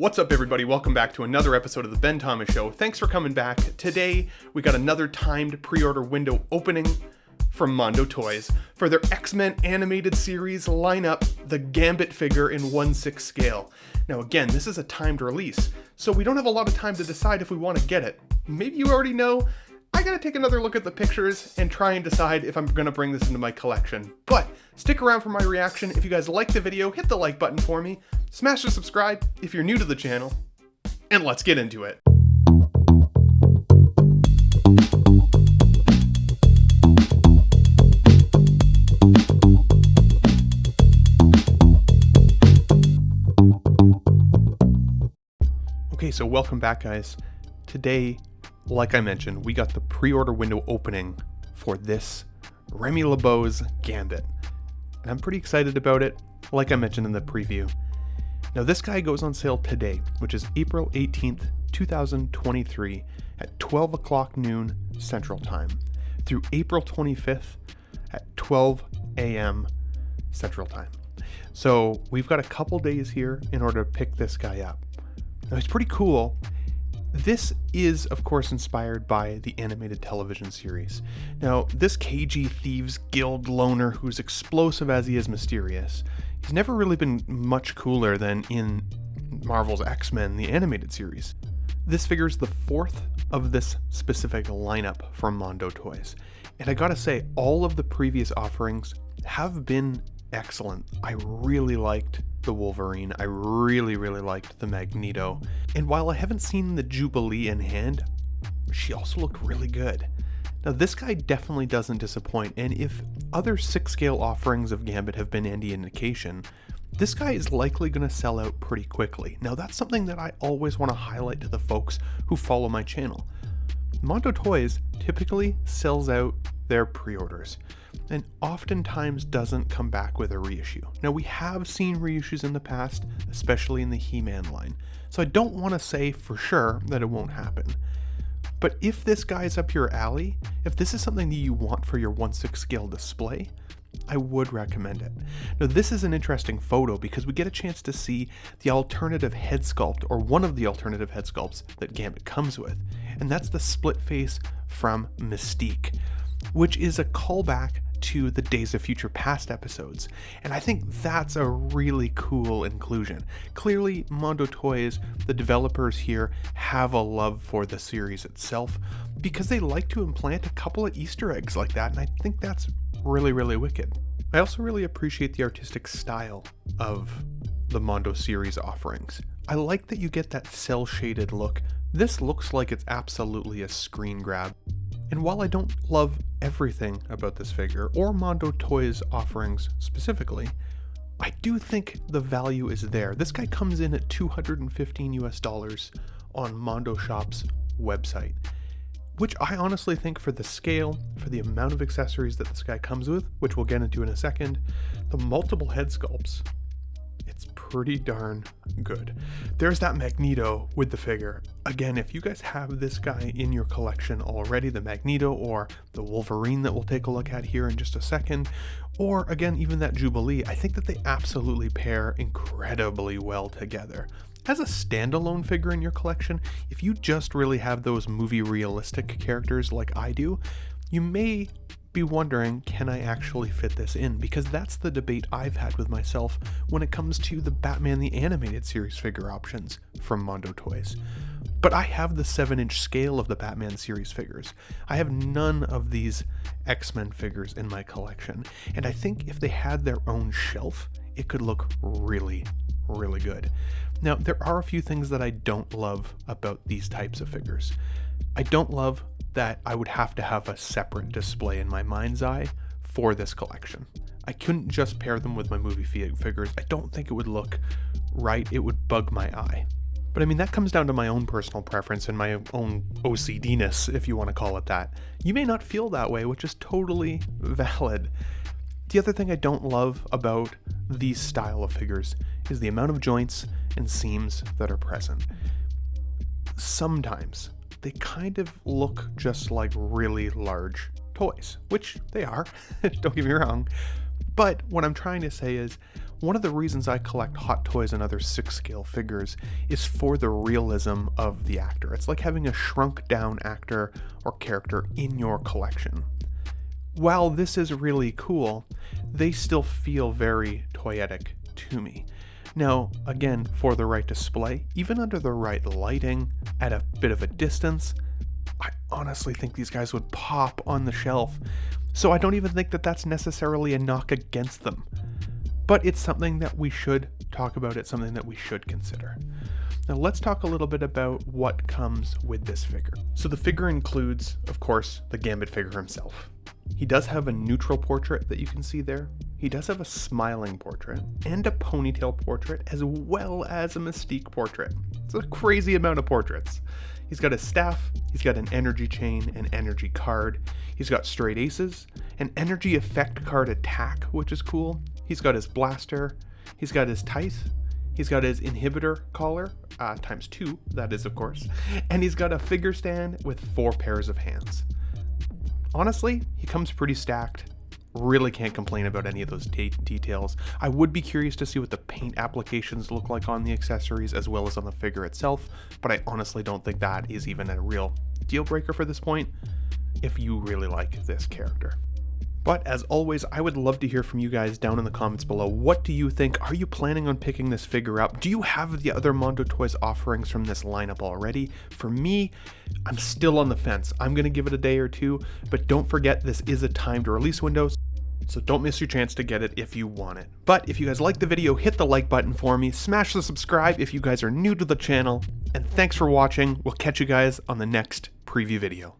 What's up, everybody? Welcome back to another episode of the Ben Thomas Show. Thanks for coming back. Today, we got another timed pre-order window opening from Mondo Toys for their X-Men animated series lineup, the Gambit figure in 1/6 scale. Now again, this is a timed release, so we don't have a lot of time to decide if we want to get it. Maybe you already know. I gotta take another look at the pictures and try and decide if I'm gonna bring this into my collection. But stick around for my reaction. If you guys like the video, hit the like button for me. Smash the subscribe if you're new to the channel. And let's get into it. Okay, so welcome back, guys. Today, like I mentioned, we got the pre-order window opening for this Remy LeBeau's Gambit. And I'm pretty excited about it, like I mentioned in the preview. Now this guy goes on sale today, which is April 18th, 2023 at 12 o'clock noon Central Time through April 25th at 12 a.m. Central Time. So we've got a couple days here in order to pick this guy up. Now it's pretty cool. This is, of course, inspired by the animated television series. Now, this cagey Thieves Guild loner who's explosive as he is mysterious, he's never really been much cooler than in Marvel's X-Men, the animated series. This figure is the fourth of this specific lineup from Mondo Toys. And I gotta say, all of the previous offerings have been excellent. I really liked the Wolverine. I really liked the Magneto. And while I haven't seen the Jubilee in hand, she also looked really good. Now this guy definitely doesn't disappoint, and if other 6-scale offerings of Gambit have been any indication, this guy is likely going to sell out pretty quickly. Now that's something that I always want to highlight to the folks who follow my channel. Mondo Toys typically sells out their pre-orders and oftentimes doesn't come back with a reissue. Now we have seen reissues in the past, especially in the He-Man line, so I don't want to say for sure that it won't happen. But if this guy's up your alley, if this is something that you want for your 1/6 scale display, I would recommend it. Now this is an interesting photo because we get a chance to see the alternative head sculpt, or one of the alternative head sculpts that Gambit comes with, and that's the split face from Mystique, which is a callback to the Days of Future Past episodes, and I think that's a really cool inclusion. Clearly, Mondo Toys, the developers here, have a love for the series itself because they like to implant a couple of Easter eggs like that, and I think that's really wicked. I also really appreciate the artistic style of the Mondo series offerings. I like that you get that cel-shaded look. This looks like it's absolutely a screen grab. And while I don't love everything about this figure, or Mondo Toys offerings specifically, I do think the value is there. This guy comes in at $215 US on Mondo Shop's website, which I honestly think for the scale, for the amount of accessories that this guy comes with, which we'll get into in a second, the multiple head sculpts, it's pretty darn good. There's that Magneto with the figure. Again, if you guys have this guy in your collection already, the Magneto or the Wolverine that we'll take a look at here in just a second, or again, even that Jubilee, I think that they absolutely pair incredibly well together. As a standalone figure in your collection, if you just really have those movie realistic characters like I do, you may be wondering, can I actually fit this in? Because that's the debate I've had with myself when it comes to the Batman the Animated Series figure options from Mondo Toys. But I have the 7-inch scale of the Batman series figures. I have none of these X-Men figures in my collection, and I think if they had their own shelf, it could look really good. Now, there are a few things that I don't love about these types of figures. I don't love that I would have to have a separate display in my mind's eye for this collection. I couldn't just pair them with my movie figures. I don't think it would look right. It would bug my eye. But I mean, that comes down to my own personal preference and my own OCD-ness, if you want to call it that. You may not feel that way, which is totally valid. The other thing I don't love about these style of figures is the amount of joints and seams that are present. Sometimes they kind of look just like really large toys, which they are, don't get me wrong. But what I'm trying to say is, One of the reasons I collect Hot Toys and other 6-scale figures is for the realism of the actor. It's like having a shrunk down actor or character in your collection. While this is really cool, they still feel very toyetic to me. Now, again, for the right display, even under the right lighting, at a bit of a distance, I honestly think these guys would pop on the shelf. So I don't even think that that's necessarily a knock against them. But it's something that we should talk about. It's something that we should consider. Now let's talk a little bit about what comes with this figure. So the figure includes, of course, the Gambit figure himself. He does have a neutral portrait that you can see there. He does have a smiling portrait and a ponytail portrait, as well as a Mystique portrait. It's a crazy amount of portraits. He's got a staff, he's got an energy chain, an energy card, he's got straight aces, an energy effect card attack, which is cool. He's got his blaster, he's got his tithe, he's got his inhibitor collar, ×2, that is of course, and he's got a figure stand with 4 pairs of hands. Honestly, he comes pretty stacked. Really can't complain about any of those details. I would be curious to see what the paint applications look like on the accessories as well as on the figure itself, but I honestly don't think that is even a real deal breaker for this point if you really like this character. But as always, I would love to hear from you guys down in the comments below. What do you think? Are you planning on picking this figure up? Do you have the other Mondo Toys offerings from this lineup already? For me, I'm still on the fence. I'm going to give it a day or two, but don't forget this is a timed release window, so don't miss your chance to get it if you want it. But if you guys like the video, hit the like button for me, smash the subscribe if you guys are new to the channel, and thanks for watching. We'll catch you guys on the next preview video.